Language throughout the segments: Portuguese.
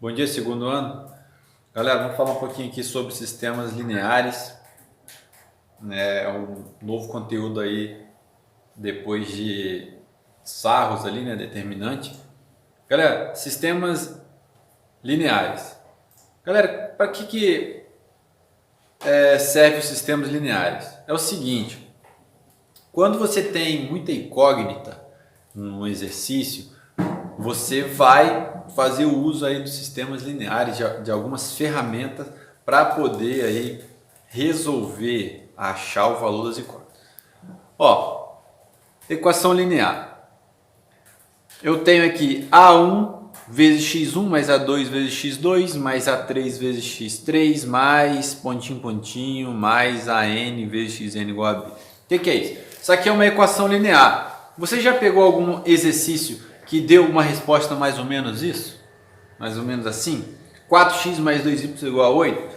Bom dia, segundo ano. Galera, vamos falar um pouquinho aqui sobre sistemas lineares. É um novo conteúdo aí depois de Sarros ali, né, determinante. Galera, sistemas lineares. Galera, para que serve os sistemas lineares? É o seguinte, quando você tem muita incógnita no exercício, você vai fazer o uso aí dos sistemas lineares, de algumas ferramentas para poder aí resolver, achar o valor das incógnitas. Ó, equação linear. Eu tenho aqui A1 vezes x1 mais A2 vezes x2 mais A3 vezes x3 mais pontinho pontinho mais AN vezes xn igual a B. O que é isso? Isso aqui é uma equação linear. Você já pegou algum exercício que deu uma resposta mais ou menos isso? Mais ou menos assim? 4x mais 2y igual a 8?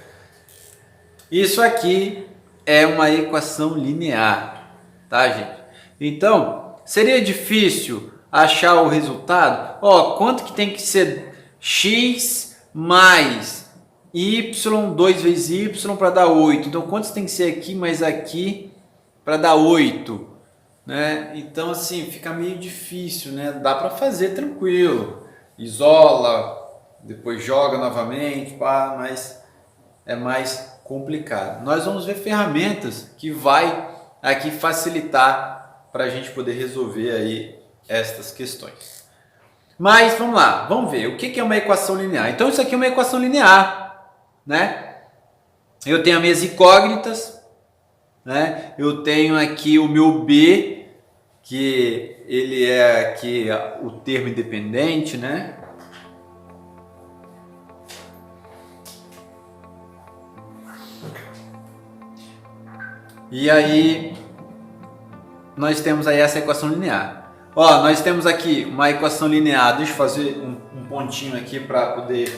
Isso aqui é uma equação linear, tá, gente? Então, seria difícil achar o resultado? Ó, quanto que tem que ser x mais y, 2 vezes y para dar 8? Então, quantos tem que ser aqui mais aqui para dar 8? Né? Então, assim, fica meio difícil, né? Dá para fazer tranquilo. Isola, depois joga novamente, pá, mas é mais complicado. Nós vamos ver ferramentas que vai aqui facilitar para a gente poder resolver aí estas questões. Mas vamos lá, vamos ver o que é uma equação linear. Então isso aqui é uma equação linear, né? Eu tenho as minhas incógnitas, né? Eu tenho aqui o meu B, que ele é aqui o termo independente, né? E aí nós temos aí essa equação linear. Ó, nós temos aqui uma equação linear. Deixa eu fazer um pontinho aqui para poder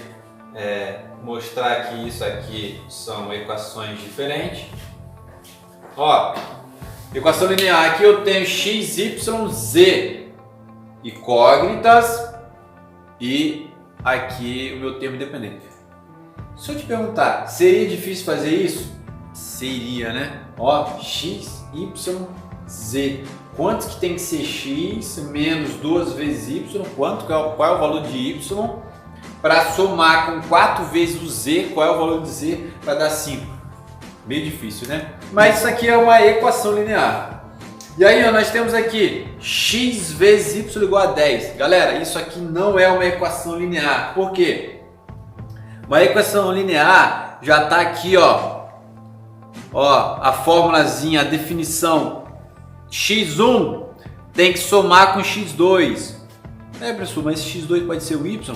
mostrar que isso aqui são equações diferentes. Ó, equação linear, aqui eu tenho x, y, z incógnitas e aqui o meu termo independente. Se eu te perguntar, seria difícil fazer isso? Seria, né? Ó, x, y, z. Quanto que tem que ser x menos 2 vezes y? Qual é o valor de y? Para somar com 4 vezes o z, qual é o valor de z para dar 5? Meio difícil, né? Mas isso aqui é uma equação linear. E aí, ó, nós temos aqui x vezes y igual a 10. Galera, isso aqui não é uma equação linear. Por quê? Uma equação linear já está aqui, ó. Ó, a formulazinha, a definição. x1 tem que somar com x2. Professor, mas x2 pode ser o y?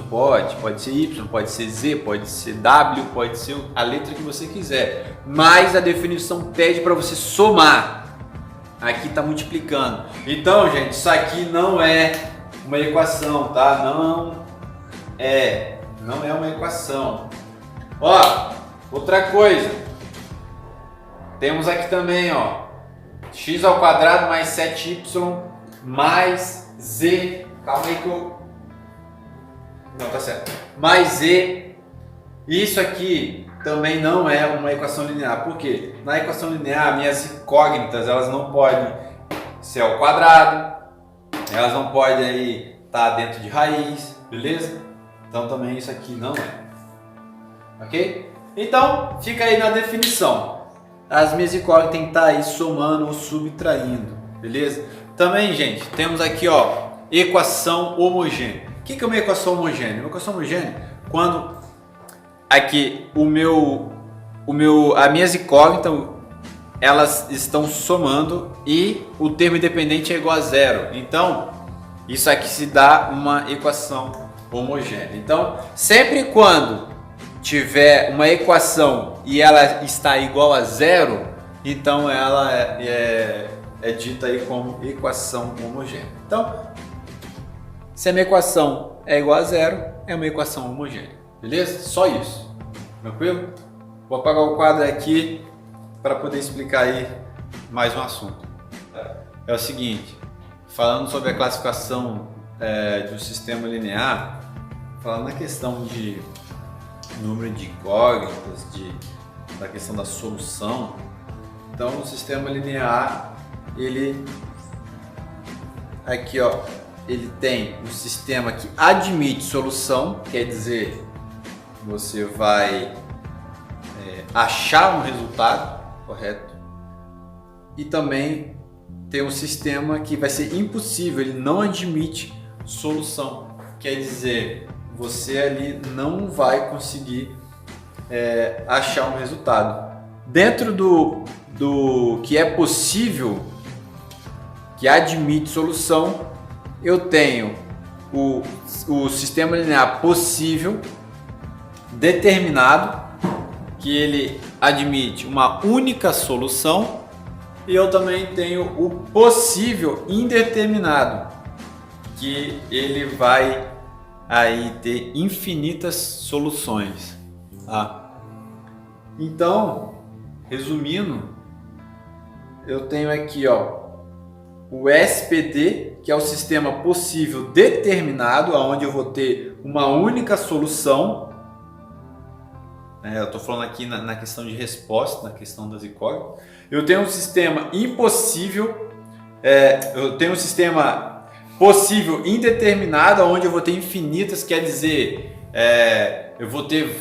Pode ser y, pode ser z, pode ser w, pode ser a letra que você quiser. Mas a definição pede para você somar. Aqui está multiplicando. Então, gente, isso aqui não é uma equação, tá? Não é uma equação. Ó, outra coisa. Temos aqui também, ó, x ao quadrado mais 7y mais z. Calma aí que eu... Não, tá certo. Mais z. Isso aqui também não é uma equação linear. Por quê? Na equação linear, minhas incógnitas, elas não podem ser ao quadrado. Elas não podem aí estar dentro de raiz. Beleza? Então também isso aqui não é. Ok? Então, fica aí na definição. As minhas incógnitas têm que estar aí somando ou subtraindo. Beleza? Também, gente, temos aqui, ó, equação homogênea. O que é uma equação homogênea? Uma equação homogênea quando aqui as minhas incógnitas elas estão somando e o termo independente é igual a zero. Então, isso aqui se dá uma equação homogênea. Então, sempre quando tiver uma equação e ela está igual a zero, então ela é dita aí como equação homogênea. Então, se a minha equação é igual a zero, é uma equação homogênea. Beleza? Só isso. Tranquilo? Vou apagar o quadro aqui para poder explicar aí mais um assunto. É o seguinte, falando sobre a classificação de um sistema linear, falando na questão de número de incógnitas, da questão da solução, então o sistema linear, ele aqui ó, ele tem um sistema que admite solução, quer dizer, você vai achar um resultado, correto? E também tem um sistema que vai ser impossível, ele não admite solução, quer dizer, você ali não vai conseguir achar um resultado. Dentro do que é possível, que admite solução, eu tenho o sistema linear possível, determinado, que ele admite uma única solução, e eu também tenho o possível indeterminado, que ele vai aí ter infinitas soluções. Tá? Então, resumindo, eu tenho aqui ó, o SPD, que é o sistema possível determinado, onde eu vou ter uma única solução. Eu estou falando aqui na questão de resposta, na questão das incógnitas. Eu tenho um sistema impossível, eu tenho um sistema possível indeterminado, onde eu vou ter infinitas, quer dizer, eu vou ter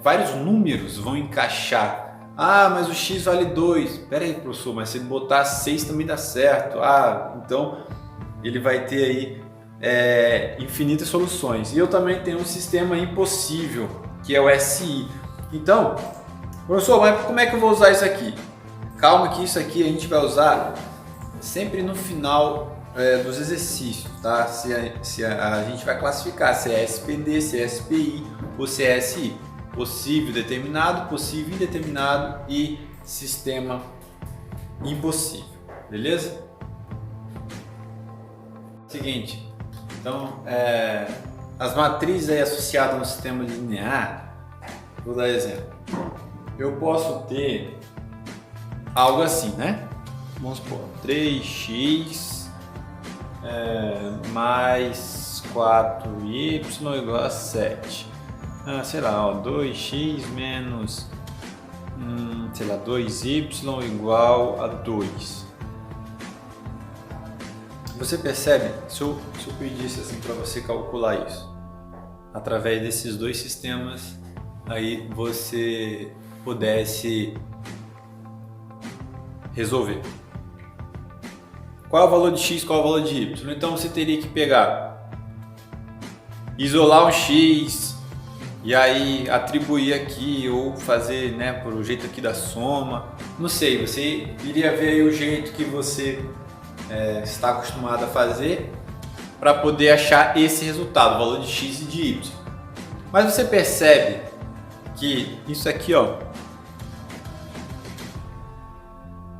vários números vão encaixar. Ah, mas o x vale 2. Pera aí, professor, mas se ele botar 6 também dá certo. Ah, então ele vai ter aí infinitas soluções. E eu também tenho um sistema impossível, que é o SI. Então, professor, mas como é que eu vou usar isso aqui? Calma que isso aqui a gente vai usar sempre no final dos exercícios, tá? Se a gente vai classificar se é SPD, se é SPI ou se é SI. Possível determinado, possível indeterminado e sistema impossível, beleza? Seguinte, então as matrizes aí associadas no sistema linear, vou dar exemplo. Eu posso ter algo assim, né? Vamos supor, 3x mais 4y igual a 7. Sei lá, ó, 2x menos, sei lá, 2y igual a 2. Você percebe? Se eu pedisse assim para você calcular isso, através desses dois sistemas, aí você pudesse resolver. Qual é o valor de x, qual é o valor de y? Então você teria que pegar, isolar um x, e aí atribuir aqui ou fazer, né, por o jeito aqui da soma, não sei, você iria ver aí o jeito que você está acostumado a fazer para poder achar esse resultado, o valor de x e de y. Mas você percebe que isso aqui ó,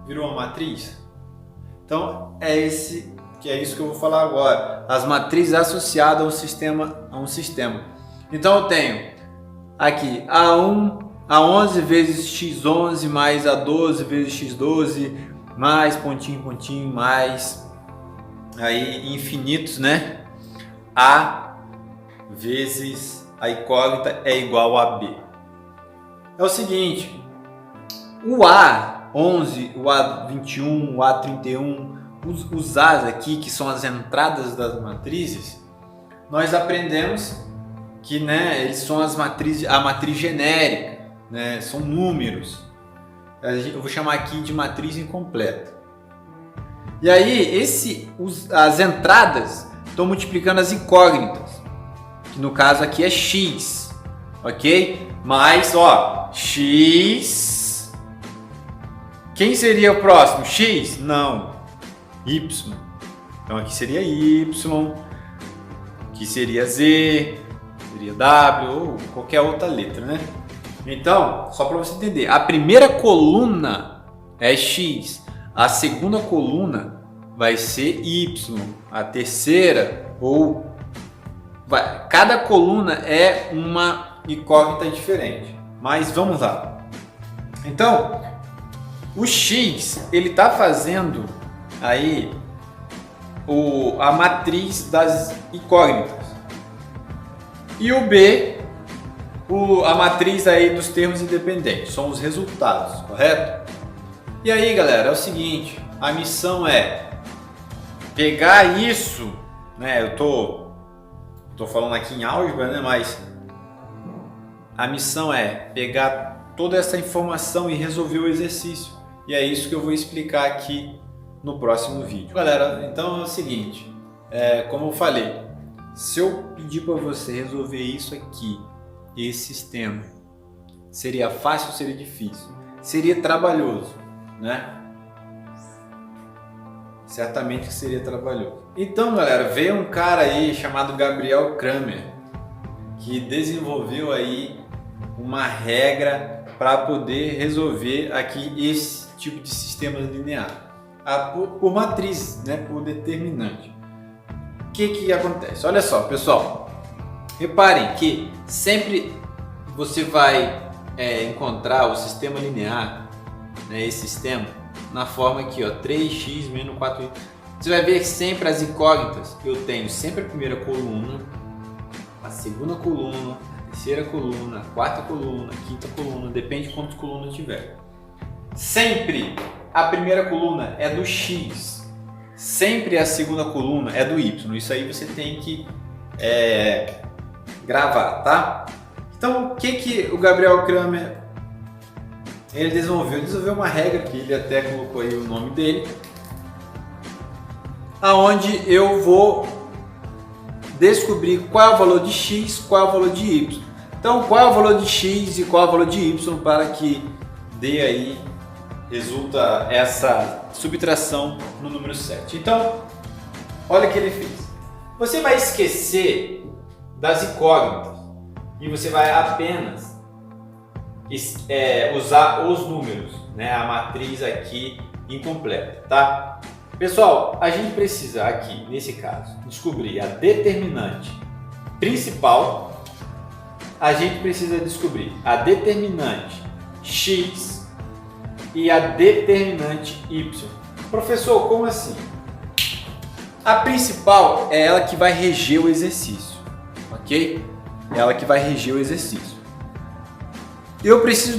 virou uma matriz? Então é isso que eu vou falar agora, as matrizes associadas a um sistema. Então eu tenho aqui A11 vezes x11 mais A12 vezes x12 mais pontinho, mais aí infinitos, né? A vezes a incógnita é igual a B. É o seguinte, o A11, o A21, o A31, os A's aqui, que são as entradas das matrizes, nós aprendemos que, né, eles são a matriz genérica, né, são números. Eu vou chamar aqui de matriz incompleta. E aí, as entradas estão multiplicando as incógnitas, que no caso aqui é x, ok? Mas, ó, x, quem seria o próximo? X? Não, y. Então aqui seria y, aqui seria z, seria w ou qualquer outra letra, né? Então, só para você entender, a primeira coluna é x, a segunda coluna vai ser y, a terceira cada coluna é uma incógnita diferente. Mas vamos lá. Então, o x, ele está fazendo aí a matriz das incógnitas. E o B, a matriz aí dos termos independentes, são os resultados, correto? E aí, galera, é o seguinte, a missão é pegar isso, né? Eu tô falando aqui em álgebra, né? Mas a missão é pegar toda essa informação e resolver o exercício. E é isso que eu vou explicar aqui no próximo vídeo. Galera, então é o seguinte, como eu falei, se eu pedir para você resolver isso aqui, esse sistema, seria fácil ou seria difícil? Seria trabalhoso, né? Certamente que seria trabalhoso. Então, galera, veio um cara aí chamado Gabriel Cramer, que desenvolveu aí uma regra para poder resolver aqui esse tipo de sistema linear por matriz, né? Por determinante. O que acontece? Olha só, pessoal, reparem que sempre você vai encontrar o sistema linear, né, esse sistema, na forma aqui, ó, 3x menos 4y. Você vai ver que sempre as incógnitas, eu tenho sempre a primeira coluna, a segunda coluna, a terceira coluna, a quarta coluna, a quinta coluna, depende de quantas colunas tiver. Sempre a primeira coluna é do x, sempre a segunda coluna é do y. Isso aí você tem que gravar, tá? Então, o que o Gabriel Cramer ele desenvolveu? Ele desenvolveu uma regra que ele até colocou aí o nome dele, aonde eu vou descobrir qual é o valor de x, qual é o valor de y. Então, qual é o valor de x e qual é o valor de y para que dê aí, resulta essa subtração no número 7. Então, olha o que ele fez. Você vai esquecer das incógnitas e você vai apenas usar os números, né? A matriz aqui incompleta, tá? Pessoal, a gente precisa aqui, nesse caso, descobrir a determinante principal, a gente precisa descobrir a determinante x e a determinante y. Professor, como assim? A principal é ela que vai reger o exercício, ok? É ela que vai reger o exercício. Eu preciso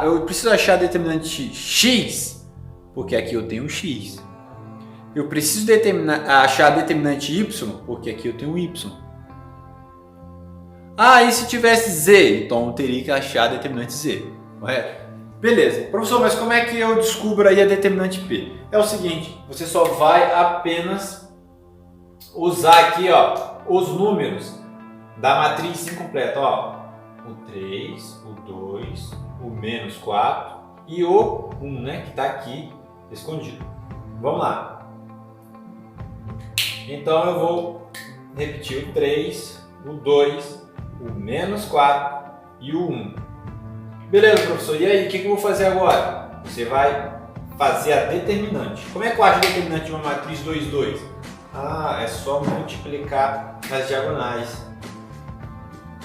eu preciso achar a determinante x, porque aqui eu tenho x. Eu preciso achar a determinante y, porque aqui eu tenho y. Ah, e se tivesse z? Então eu teria que achar a determinante z, correto? Beleza. Professor, mas como é que eu descubro aí a determinante p? É o seguinte, você só vai apenas usar aqui, ó, os números da matriz incompleta, ó. O 3, o 2, o menos 4 e o 1, né, que está aqui escondido. Vamos lá. Então eu vou repetir o 3, o 2, o menos 4 e o 1. Beleza, professor. E aí, o que eu vou fazer agora? Você vai fazer a determinante. Como é que eu acho a determinante de uma matriz 2, 2? Ah, é só multiplicar nas diagonais.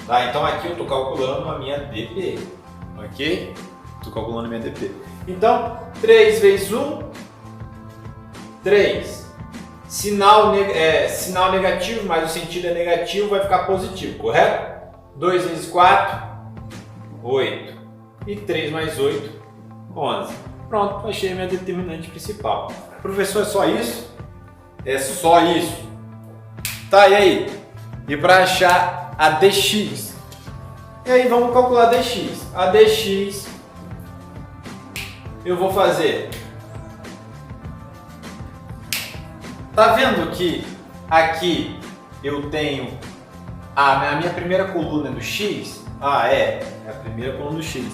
Tá, então aqui eu estou calculando a minha DP, ok? Estou calculando a minha DP. Então, 3 vezes 1, 3. Sinal negativo, mas o sentido é negativo, vai ficar positivo, correto? 2 vezes 4, 8. E 3 mais 8, 11. Pronto, achei a minha determinante principal. Professor, é só isso? É só isso. Tá, e aí? E para achar a dx? E aí vamos calcular a dx. A dx eu vou fazer. Tá vendo que aqui eu tenho a minha primeira coluna do x? Ah, é a primeira coluna do x.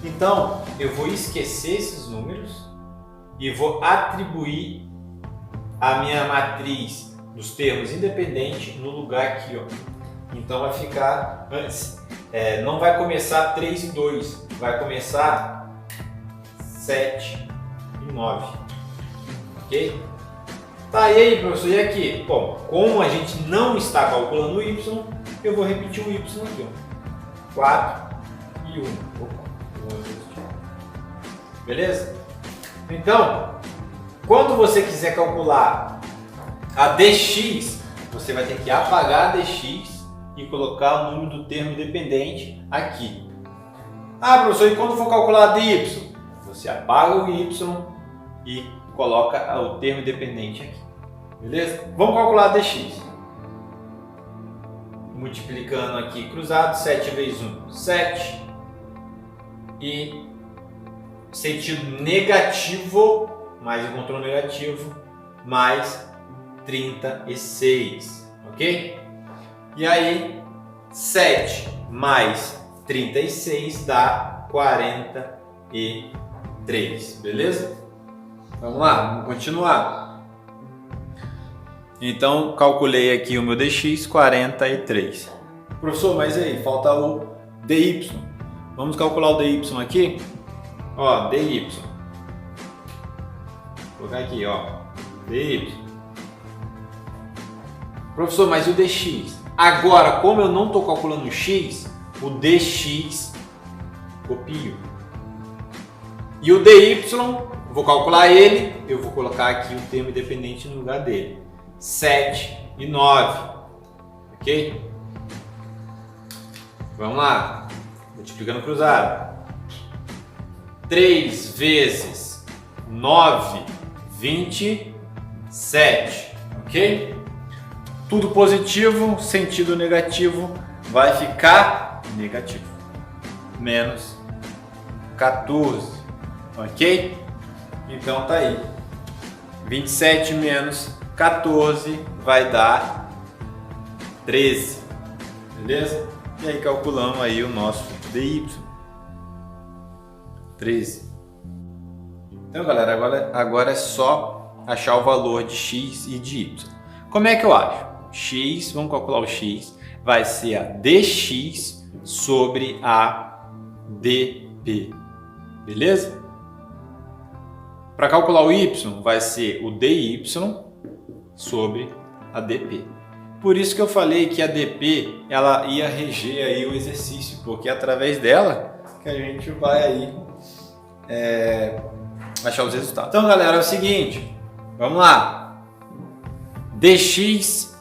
Então eu vou esquecer esses números e vou atribuir a minha matriz dos termos independente no lugar aqui, ó. Então vai ficar antes, não vai começar 3 e 2, vai começar 7 e 9, ok? Tá, e aí, professor, e aqui? Bom, como a gente não está calculando o y, eu vou repetir o y aqui, ó. 4 e 1. Opa, beleza? Então, quando você quiser calcular a dx, você vai ter que apagar a dx e e colocar o número do termo independente aqui. Ah, professor, e quando for calcular dy? Você apaga o y e coloca o termo independente aqui. Beleza? Vamos calcular dx. Multiplicando aqui cruzado, 7 vezes 1, 7. E sentido negativo, mais encontrou negativo, mais 36, ok? E aí, 7 mais 36 dá 43, beleza? Vamos lá, vamos continuar. Então, calculei aqui o meu dx, 43. Professor, mas aí, falta o dy. Vamos calcular o dy aqui? Ó, dy. Vou colocar aqui, ó, dy. Professor, mas o dx? Agora, como eu não estou calculando o x, o dx copio. E o dy, vou calcular ele, eu vou colocar aqui o termo independente no lugar dele. 7 e 9, ok? Vamos lá, multiplicando cruzado. 3 vezes 9, 27, ok? Tudo positivo, sentido negativo, vai ficar negativo. Menos 14, ok? Então tá aí. 27 menos 14 vai dar 13, beleza? E aí calculamos aí o nosso dy. 13. Então, galera, agora é só achar o valor de x e de y. Como é que eu acho? X, vamos calcular o x, vai ser a dx sobre a dp, beleza? Para calcular o y, vai ser o dy sobre a dp. Por isso que eu falei que a dp ela ia reger aí o exercício, porque é através dela que a gente vai aí achar os resultados. Então, galera, é o seguinte, vamos lá. Dx.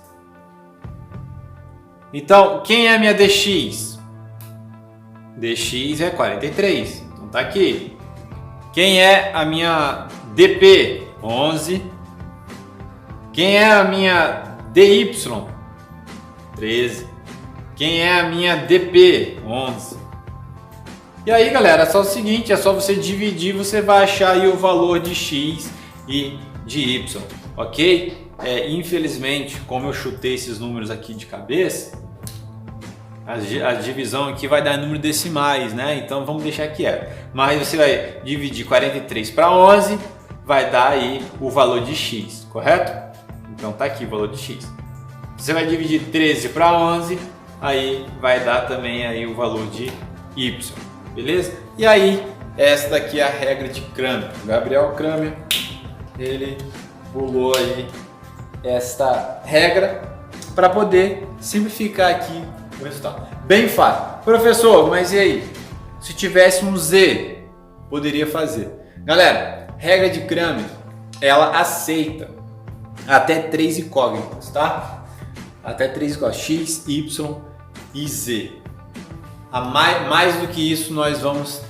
Então, quem é a minha dx? Dx é 43, então tá aqui. Quem é a minha dp? 11. Quem é a minha dy? 13. Quem é a minha dp? 11. E aí, galera, é só o seguinte, é só você dividir, você vai achar aí o valor de x e de y, ok? Infelizmente, como eu chutei esses números aqui de cabeça, a divisão aqui vai dar número decimais, né? Então vamos deixar quieto. Mas você vai dividir 43 para 11, vai dar aí o valor de x, correto? Então tá aqui o valor de x. Você vai dividir 13 para 11, aí vai dar também aí o valor de y, beleza? E aí, essa daqui é a regra de Cramer. O Gabriel Cramer, ele pulou aí esta regra para poder simplificar aqui o resultado. Bem fácil. Professor, mas e aí? Se tivesse um z, poderia fazer. Galera, regra de Cramer, ela aceita até 3 incógnitas, tá? Até 3 incógnitas, x, y e z. Mais do que isso, nós vamos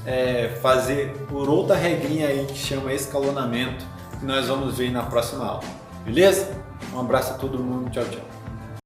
fazer por outra regrinha aí que chama escalonamento, que nós vamos ver na próxima aula. Beleza? Um abraço a todo mundo. Tchau, tchau.